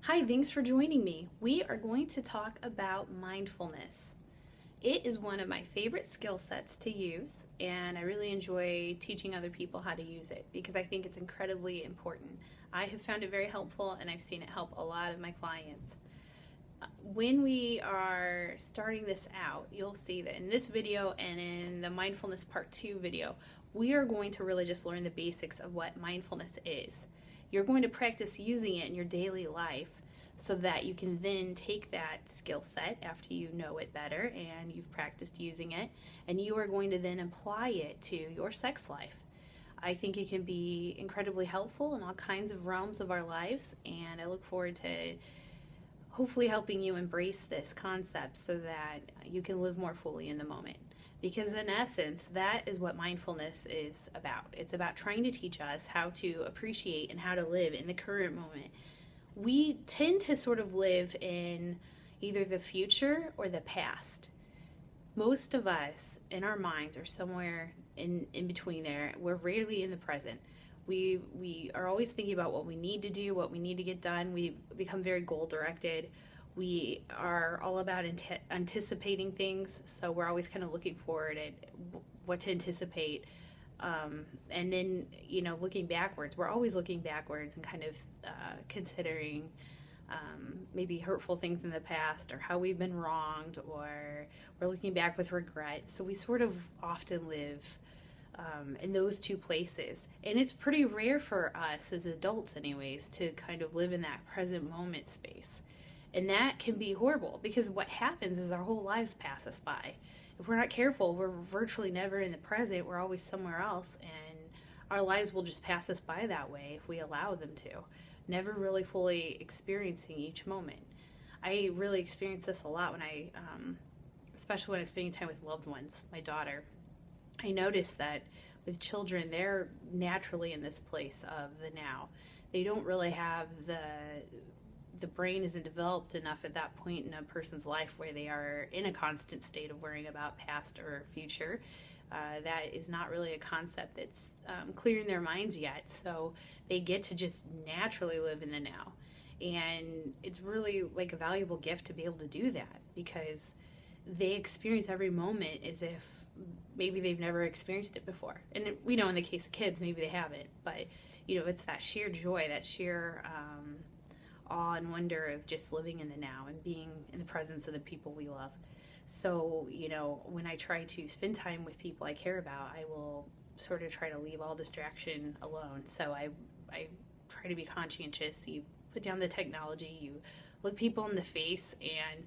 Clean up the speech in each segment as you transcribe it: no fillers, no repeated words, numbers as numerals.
Hi, thanks for joining me. We are going to talk about mindfulness. It is one of my favorite skill sets to use, and I really enjoy teaching other people how to use it because I think it's incredibly important. I have found it very helpful, and I've seen it help a lot of my clients. When we are starting this out, you'll see that in this video and in the mindfulness part 2 video, we are going to really just learn the basics of what mindfulness is. You're going to practice using it in your daily life so that you can then take that skill set after you know it better and you've practiced using it, and you are going to then apply it to your sex life. I think it can be incredibly helpful in all kinds of realms of our lives, and I look forward to hopefully helping you embrace this concept so that you can live more fully in the moment. Because in essence, that is what mindfulness is about. It's about trying to teach us how to appreciate and how to live in the current moment. We tend to sort of live in either the future or the past. Most of us in our minds are somewhere in between there. We're rarely in the present. We are always thinking about what we need to do, what we need to get done. We become very goal directed. We are all about anticipating things, so we're always kind of looking forward at what to anticipate. And then, looking backwards, we're always looking backwards and kind of considering maybe hurtful things in the past or how we've been wronged, or we're looking back with regret. So we sort of often live in those two places. And it's pretty rare for us as adults anyways to kind of live in that present moment space. And that can be horrible because what happens is our whole lives pass us by. If we're not careful, we're virtually never in the present. We're always somewhere else, and our lives will just pass us by that way if we allow them to, never really fully experiencing each moment. I really experience this a lot when especially when I'm spending time with loved ones, my daughter. I notice that with children, they're naturally in this place of the now. They don't really have the brain isn't developed enough at that point in a person's life where they are in a constant state of worrying about past or future. That is not really a concept that's clear in their minds yet. So they get to just naturally live in the now. And it's really like a valuable gift to be able to do that because they experience every moment as if maybe they've never experienced it before. And we know in the case of kids, maybe they haven't. But, it's that sheer joy, that sheer awe and wonder of just living in the now and being in the presence of the people we love. So, when I try to spend time with people I care about, I will sort of try to leave all distraction alone. So I try to be conscientious. You put down the technology, you look people in the face, and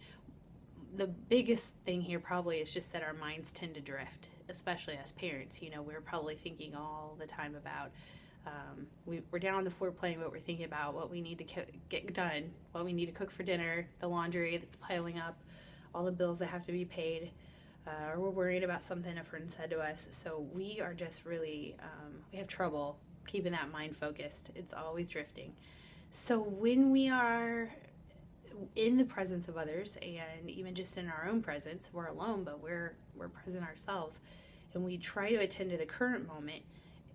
the biggest thing here probably is just that our minds tend to drift, especially as parents. We're probably thinking all the time about we're down on the floor playing, but we're thinking about what we need to get done, what we need to cook for dinner, the laundry that's piling up, all the bills that have to be paid, or we're worried about something a friend said to us. So we are just really, we have trouble keeping that mind focused. It's always drifting. So when we are in the presence of others, and even just in our own presence, we're alone, but we're present ourselves, and we try to attend to the current moment,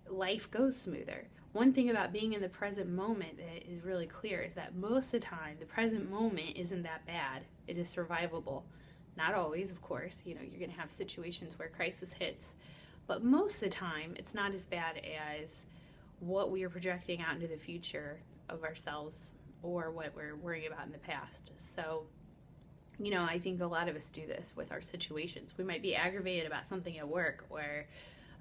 life goes smoother. One thing about being in the present moment that is really clear is that most of the time, the present moment isn't that bad. It is survivable. Not always, of course. You're going to have situations where crisis hits. But most of the time, it's not as bad as what we are projecting out into the future of ourselves or what we're worrying about in the past. So, I think a lot of us do this with our situations. We might be aggravated about something at work or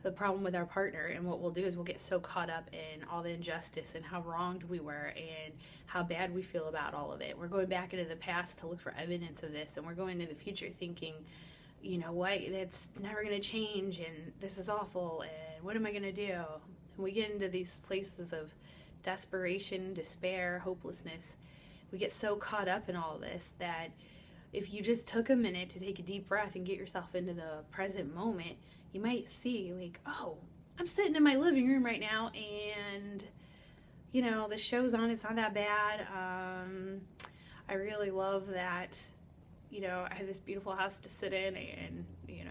the problem with our partner, and what we'll do is we'll get so caught up in all the injustice and how wronged we were and how bad we feel about all of it. We're going back into the past to look for evidence of this, and we're going into the future thinking, what, it's never going to change, and this is awful, and what am I going to do? And we get into these places of desperation, despair, hopelessness. We get so caught up in all of this that if you just took a minute to take a deep breath and get yourself into the present moment, you might see, like, oh, I'm sitting in my living room right now, and, the show's on, it's not that bad. I really love that, I have this beautiful house to sit in, and,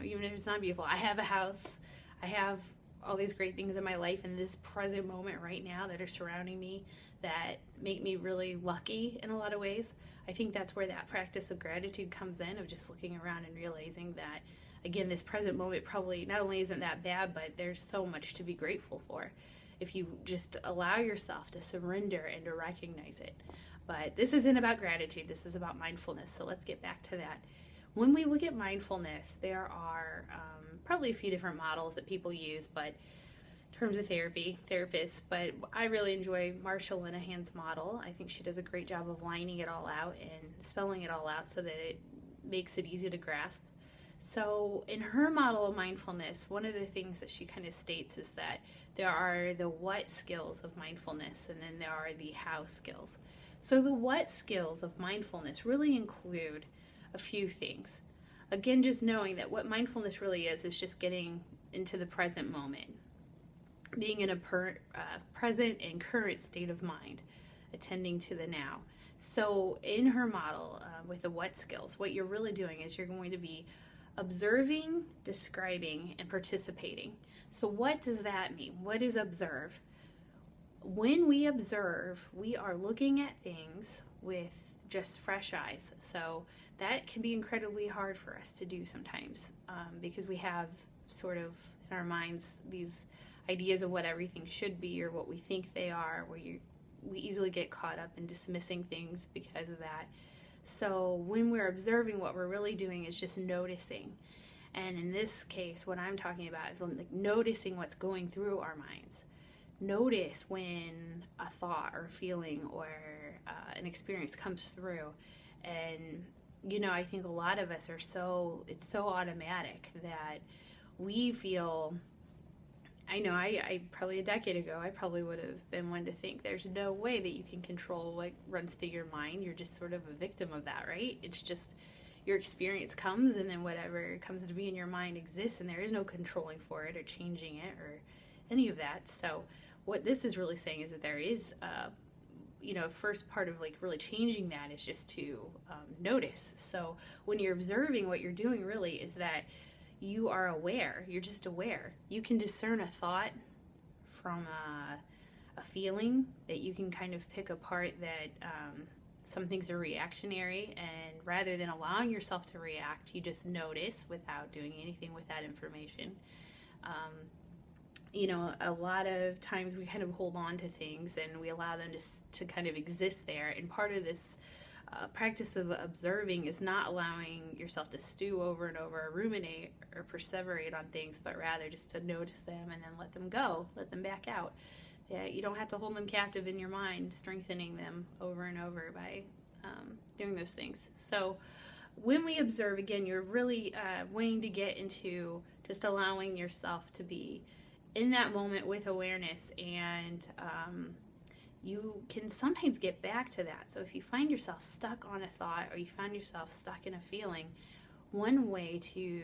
even if it's not beautiful, I have a house, I have all these great things in my life in this present moment right now that are surrounding me that make me really lucky in a lot of ways. I think that's where that practice of gratitude comes in, of just looking around and realizing that, again, this present moment probably not only isn't that bad, but there's so much to be grateful for if you just allow yourself to surrender and to recognize it. But this isn't about gratitude, this is about mindfulness, so let's get back to that. When we look at mindfulness, there are probably a few different models that people use, but in terms of therapists, but I really enjoy Marsha Linehan's model. I think she does a great job of lining it all out and spelling it all out so that it makes it easy to grasp. So in her model of mindfulness, one of the things that she kind of states is that there are the what skills of mindfulness, and then there are the how skills. So the what skills of mindfulness really include a few things. Again, just knowing that what mindfulness really is just getting into the present moment, being in a present and current state of mind, attending to the now. So in her model, with the what skills, what you're really doing is you're going to be observing, describing, and participating. So what does that mean? What is observe? When we observe, we are looking at things with just fresh eyes. So that can be incredibly hard for us to do sometimes, because we have sort of in our minds these ideas of what everything should be or what we think they are, where we easily get caught up in dismissing things because of that. So when we're observing, what we're really doing is just noticing. And in this case, what I'm talking about is like noticing what's going through our minds. Notice when a thought or a feeling or an experience comes through. And, I think a lot of us it's so automatic that we feel, I probably a decade ago, I probably would have been one to think there's no way that you can control what runs through your mind. You're just sort of a victim of that, right? It's just your experience comes, and then whatever comes to be in your mind exists, and there is no controlling for it or changing it or any of that. So what this is really saying is that there is first part of like really changing that is just to notice. So when you're observing, what you're doing really is that you are aware. You're just aware. You can discern a thought from a feeling, that you can kind of pick apart that some things are reactionary, and rather than allowing yourself to react, you just notice without doing anything with that information. A lot of times we kind of hold on to things and we allow them to kind of exist there. And part of this practice of observing is not allowing yourself to stew over and over or ruminate or perseverate on things, but rather just to notice them and then let them go, let them back out. Yeah, you don't have to hold them captive in your mind, strengthening them over and over by doing those things. So when we observe, again, you're really wanting to get into just allowing yourself to be in that moment with awareness, and you can sometimes get back to that. So if you find yourself stuck on a thought or you find yourself stuck in a feeling, one way to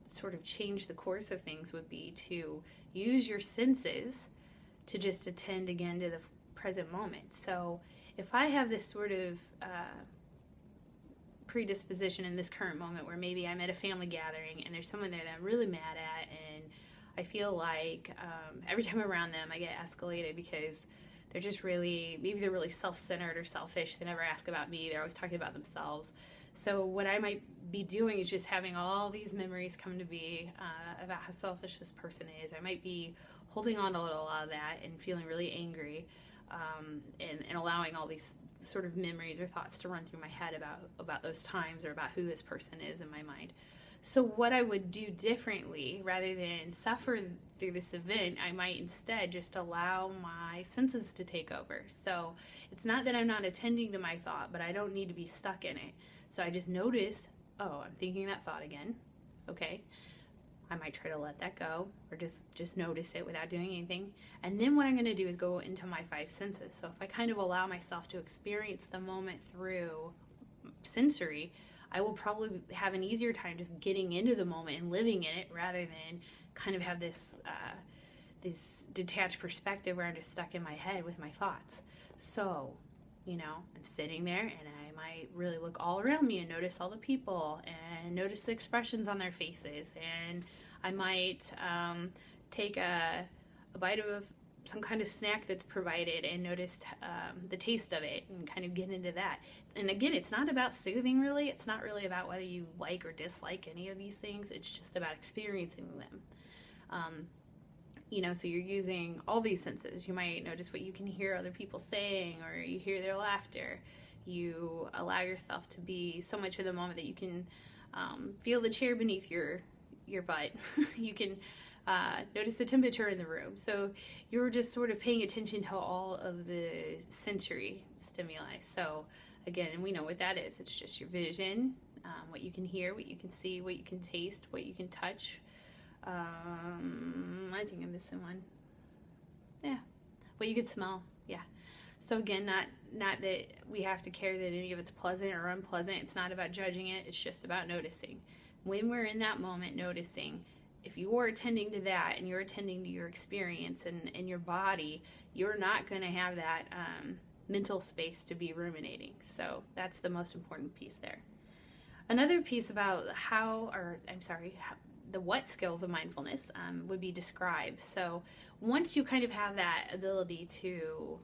sort of change the course of things would be to use your senses to just attend again to the present moment. So if I have this sort of predisposition in this current moment where maybe I'm at a family gathering and there's someone there that I'm really mad at, and I feel like every time I'm around them I get escalated because they're just maybe they're really self-centered or selfish. They never ask about me. They're always talking about themselves. So what I might be doing is just having all these memories come to be about how selfish this person is. I might be holding on to a lot of that and feeling really angry, and allowing all these sort of memories or thoughts to run through my head about those times or about who this person is in my mind. So what I would do differently, rather than suffer through this event, I might instead just allow my senses to take over. So it's not that I'm not attending to my thought, but I don't need to be stuck in it. So I just notice, oh, I'm thinking that thought again. Okay. I might try to let that go, or just notice it without doing anything. And then what I'm going to do is go into my five senses. So if I kind of allow myself to experience the moment through sensory, I will probably have an easier time just getting into the moment and living in it, rather than kind of have this detached perspective where I'm just stuck in my head with my thoughts. So, I'm sitting there and I might really look all around me and notice all the people and notice the expressions on their faces, and I might take a bite of some kind of snack that's provided and notice the taste of it and kind of get into that. And again, it's not about soothing really. It's not really about whether you like or dislike any of these things. It's just about experiencing them. So you're using all these senses. You might notice what you can hear other people saying, or you hear their laughter. You allow yourself to be so much in the moment that you can feel the chair beneath your butt. You can notice the temperature in the room. So you're just sort of paying attention to all of the sensory stimuli. So again, and we know what that is. It's just your vision, what you can hear, what you can see, what you can taste, what you can touch. I think I'm missing one. Yeah, what you can smell. Yeah. So again, not that we have to care that any of it's pleasant or unpleasant. It's not about judging it. It's just about noticing. When we're in that moment, noticing, if you're attending to that and you're attending to your experience and your body, you're not going to have that mental space to be ruminating. So that's the most important piece there. Another piece about the what skills of mindfulness would be describe. So once you kind of have that ability to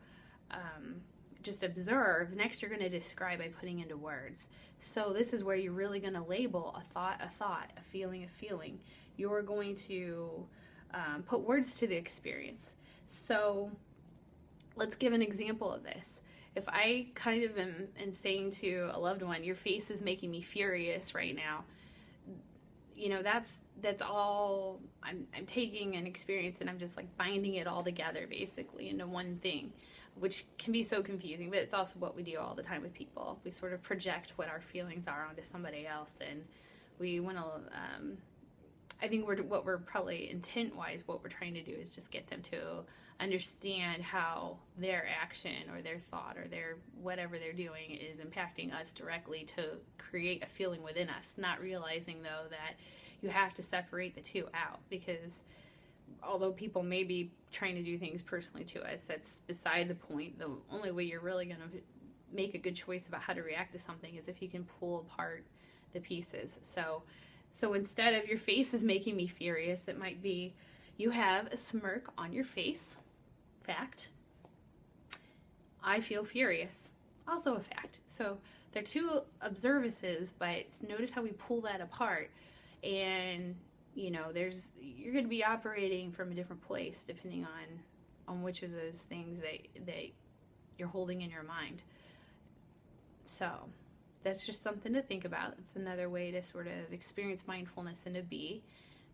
just observe, next you're going to describe by putting into words. So this is where you're really going to label a thought, a feeling, a feeling. You're going to put words to the experience. So let's give an example of this. If I kind of am saying to a loved one, your face is making me furious right now, that's all. I'm taking an experience and I'm just like binding it all together basically into one thing, which can be so confusing, but it's also what we do all the time with people. We sort of project what our feelings are onto somebody else, and we want to, I think what we're probably intent-wise, what we're trying to do is just get them to understand how their action or their thought or their whatever they're doing is impacting us directly to create a feeling within us, not realizing though that you have to separate the two out, because although people may be trying to do things personally to us, that's beside the point. The only way you're really going to make a good choice about how to react to something is if you can pull apart the pieces. So instead of your face is making me furious, it might be you have a smirk on your face. Fact. I feel furious. Also a fact. So they're two observances, but notice how we pull that apart. And you're going to be operating from a different place depending on which of those things that you're holding in your mind. So that's just something to think about. It's another way to sort of experience mindfulness and to be.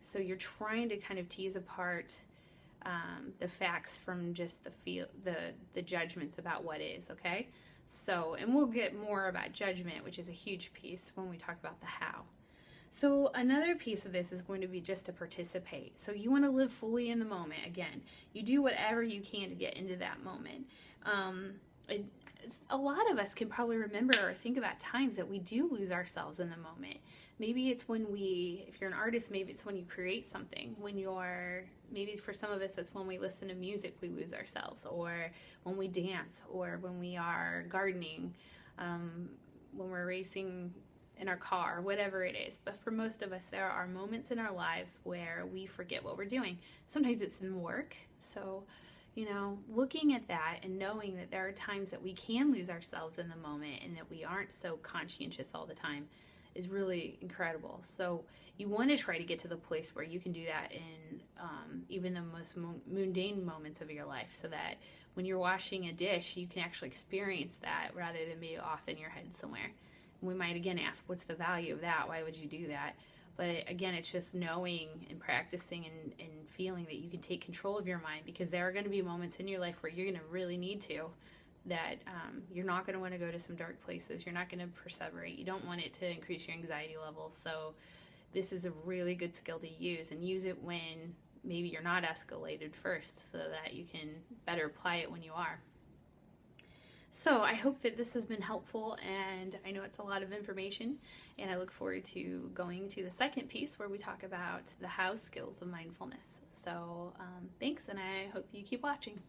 So you're trying to kind of tease apart the facts from just the judgments about what is, okay? So, and we'll get more about judgment, which is a huge piece when we talk about the how. So another piece of this is going to be just to participate. So you want to live fully in the moment. Again, you do whatever you can to get into that moment. A lot of us can probably remember or think about times that we do lose ourselves in the moment. Maybe it's when if you're an artist, maybe it's when you create something. Maybe for some of us, it's when we listen to music, we lose ourselves, or when we dance, or when we are gardening, when we're racing in our car, whatever it is. But for most of us, there are moments in our lives where we forget what we're doing. Sometimes it's in work. So, looking at that and knowing that there are times that we can lose ourselves in the moment and that we aren't so conscientious all the time is really incredible. So you want to try to get to the place where you can do that in even the most mundane moments of your life, so that when you're washing a dish, you can actually experience that rather than be off in your head somewhere. We might again ask, what's the value of that? Why would you do that? But again, it's just knowing and practicing and feeling that you can take control of your mind, because there are going to be moments in your life where you're going to really need to, that you're not going to want to go to some dark places. You're not going to perseverate. You don't want it to increase your anxiety levels. So this is a really good skill to use, and use it when maybe you're not escalated first, so that you can better apply it when you are. So I hope that this has been helpful, and I know it's a lot of information, and I look forward to going to the second piece where we talk about the how skills of mindfulness. So thanks, and I hope you keep watching.